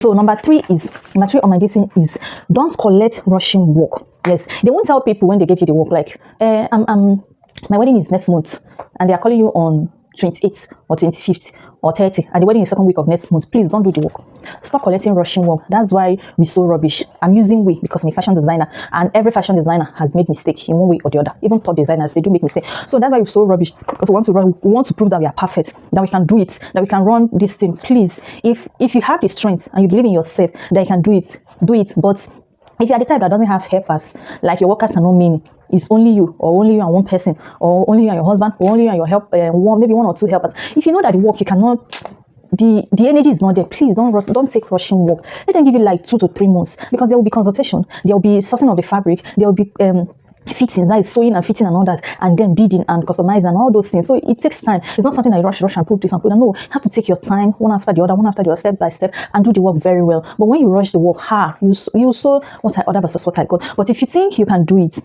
So number three on my dissing is don't collect rushing work. Yes, they won't tell people when they give you the work like, my wedding is next month, and they are calling you on 28th or 25th or 30th, and the wedding is second week of next month. Please don't do the work. Stop collecting rushing work. That's why we're so rubbish. I'm using we because I'm a fashion designer, and every fashion designer has made mistake in one way or the other. Even top designers, they do make mistake. So that's why we're so rubbish, because we want to prove that we are perfect, that we can do it, that we can run this thing. Please, if you have the strength and you believe in yourself that you can do it, do it. But if you are the type that doesn't have helpers, like your workers are not many, it's only you, or only you and one person, or only you and your husband, or only you and your maybe one or two helpers. If you know that the work you cannot, the energy is not there, please don't take rushing work. Let them give you like 2 to 3 months, because there will be consultation, there will be sourcing of the fabric, there will be fixing, that is sewing and fitting and all that, and then beading and customizing and all those things. So it takes time. It's not something that you rush and put this and put that. No, you have to take your time, one after the other, step by step, and do the work very well. But when you rush the work, you saw what I order versus what I got. But if you think you can do it,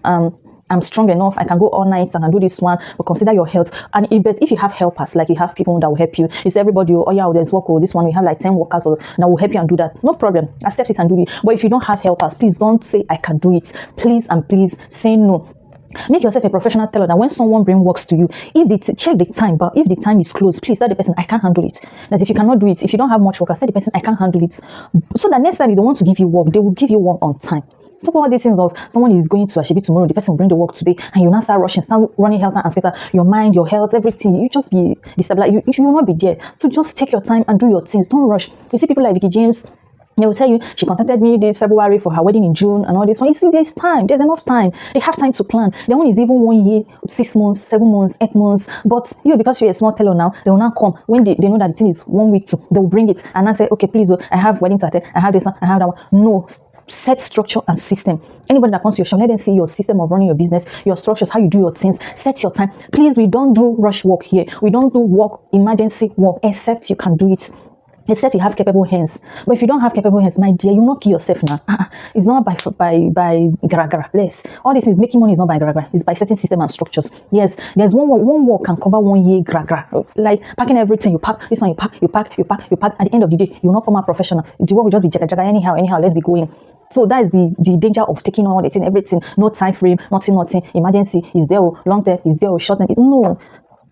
I'm strong enough, I can go all night and I can do this one, but consider your health. And if you have helpers, like you have people that will help you, it's everybody, oh yeah, there's work, this one, we have like 10 workers that will help you and do that. No problem, accept it and do it. But if you don't have helpers, please don't say I can do it. Please and please say no. Make yourself a professional teller that when someone brings works to you, if they check the time, but if the time is closed, please tell the person I can't handle it. That if you cannot do it, if you don't have much workers, tell the person I can't handle it. So that next time if they want to give you work, they will give you work on time. Stop all these things of someone is going to Ashebi tomorrow, the person will bring the work today, and you now start rushing, start running helter and skelter, your mind, your health, everything. You just be destabilized. You will not be there. So just take your time and do your things. Don't rush. You see people like Vicky James, they will tell you she contacted me this February for her wedding in June and all this one. You see, there's time, there's enough time. They have time to plan. Their one is even 1 year, 6 months, 7 months, 8 months. But you, because you're a small teller now, they will now come when they know that the thing is 1 week to, they will bring it and I say, okay, please, I have wedding to attend, I have this one, I have that one. No. Set structure and system. Anybody that comes to your shop, let them see your system of running your business, your structures, how you do your things. Set your time. Please, we don't do rush work here. We don't do work, emergency work, except you can do it. Except you have capable hands. But if you don't have capable hands, my dear, you will not kill yourself now. It's not by gara. Yes. All this is making money is not by gara. It's by setting system and structures. Yes, there's one work can cover 1 year gara. Like packing everything, you pack, this one you pack. At the end of the day, you will not come out professional. The work will just be jaga anyhow, let's be going. So that is the danger of taking all the thing, everything, no time frame, nothing, emergency is there, long term is there, short term. No.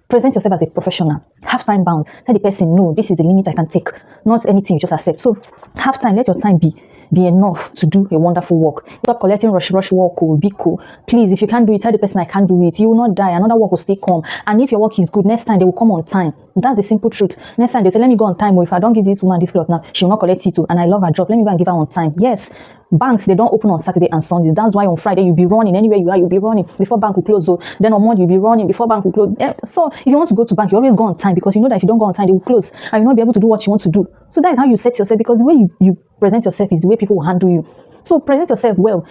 Present yourself as a professional. Have time bound. Let the person know this is the limit I can take. Not anything you just accept. So have time. Let your time be enough to do a wonderful work. Stop collecting rush work. Be cool. Please, if you can't do it, tell the person I can't do it. You will not die. Another work will still come. And if your work is good, next time they will come on time. That's the simple truth. Next time they say, let me go on time. Or if I don't give this woman this cloth now, she will not collect it too. And I love her job. Let me go and give her on time. Yes. Banks, they don't open on Saturday and Sunday. That's why on Friday you'll be running anywhere you are. You'll be running before bank will close. So then on Monday you'll be running before bank will close. So if you want to go to bank, you always go on time, because you know that if you don't go on time, they will close and you'll not be able to do what you want to do. So that is how you set yourself, because the way you present yourself is the way people will handle you. So present yourself well.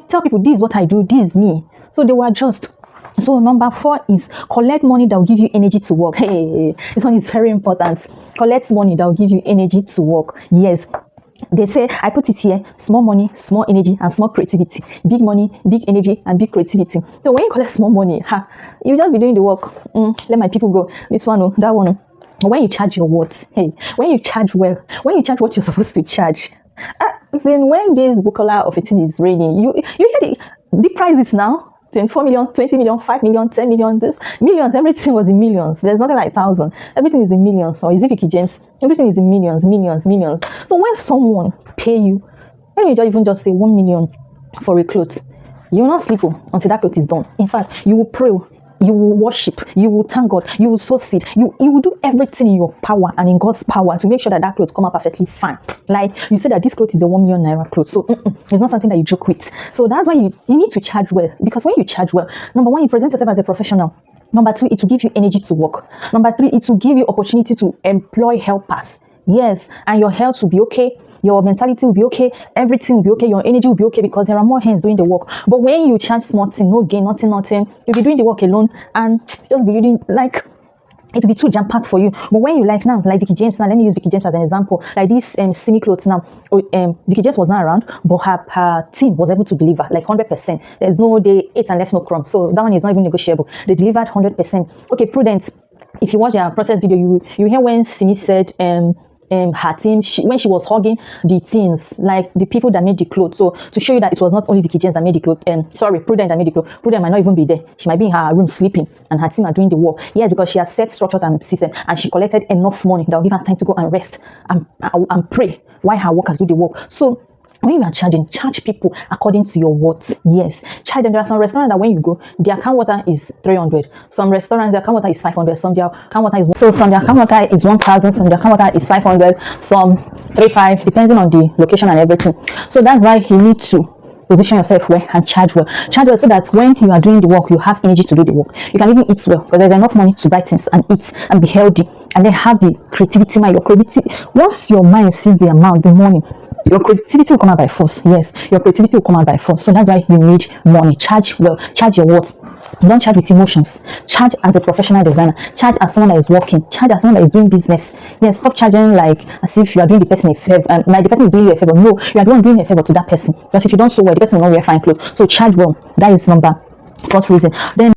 Tell people this is what I do, this is me. So they will adjust. So number 4 is collect money that will give you energy to work. Hey, this one is very important. Collect money that will give you energy to work. Yes. They say, I put it here, small money, small energy, and small creativity. Big money, big energy, and big creativity. So when you collect small money, you just be doing the work. Let my people go. This one, that one. When you charge your words, hey, when you charge well, when you charge what you're supposed to charge. Then when this Bukola of a thing is raining, you hear the prices now. 24 million, 20 million, 5 million, 10 million, this millions, everything was in millions. There's nothing like 1,000. Everything is in millions. Or is it Vicky James? Everything is in millions. So when someone pay you, when you even just say 1 million for a cloth, you will not sleep until that cloth is done. In fact, you will pray, you will worship, you will thank God, you will sow seed, you will do everything in your power and in God's power to make sure that clothes come out perfectly fine. Like you said that this cloth is a 1 million naira cloth, so it's not something that you joke with. So that's why you need to charge well, because when you charge well, number 1, you present yourself as a professional. Number 2, it will give you energy to work. Number 3, it will give you opportunity to employ helpers. Yes, and your health will be okay. Your mentality will be okay, everything will be okay, your energy will be okay, because there are more hands doing the work. But when you charge small thing, no gain, nothing, you'll be doing the work alone and just be doing like it will be too jam-packed for you. But when you like Vicky James now, let me use Vicky James as an example. Like this semi clothes now, Vicky James was not around, but her team was able to deliver like 100%. There's no day ate and left no crumb. So that one is not even negotiable. They delivered 100%. Okay, Prudence. If you watch their process video, you hear when Simi said her team. When she was hugging the teams, like the people that made the clothes. So to show you that it was not only Vicky James that made the clothes, sorry, Prudence that made the clothes. Prudence might not even be there. She might be in her room sleeping, and her team are doing the work. Yes, because she has set structures and systems, and she collected enough money that will give her time to go and rest and pray while her workers do the work. So when you are charging, charge people according to your worth. Yes, charge them. There are some restaurants that when you go, their account water is 300. Some restaurants, their account water is 500. Some their account water is some their account water is 1,000. Some their account water is 500. Some 3,500, depending on the location and everything. So that's why you need to position yourself well and charge well. Charge well so that when you are doing the work, you have energy to do the work. You can even eat well because there's enough money to buy things and eat and be healthy, and then have the creativity mind. Your creativity, once your mind sees the amount, the money, your creativity will come out by force. Yes, your creativity will come out by force. So that's why you need money. Charge well. Charge your worth. Don't charge with emotions. Charge as a professional designer. Charge as someone that is working. Charge as someone that is doing business. Yes, stop charging like as if you are doing the person a favor. Like the person is doing you a favor. No, you are the one doing a favor to that person. Because if you don't so well, the person will not wear fine clothes. So charge well. That is number fourth reason. Then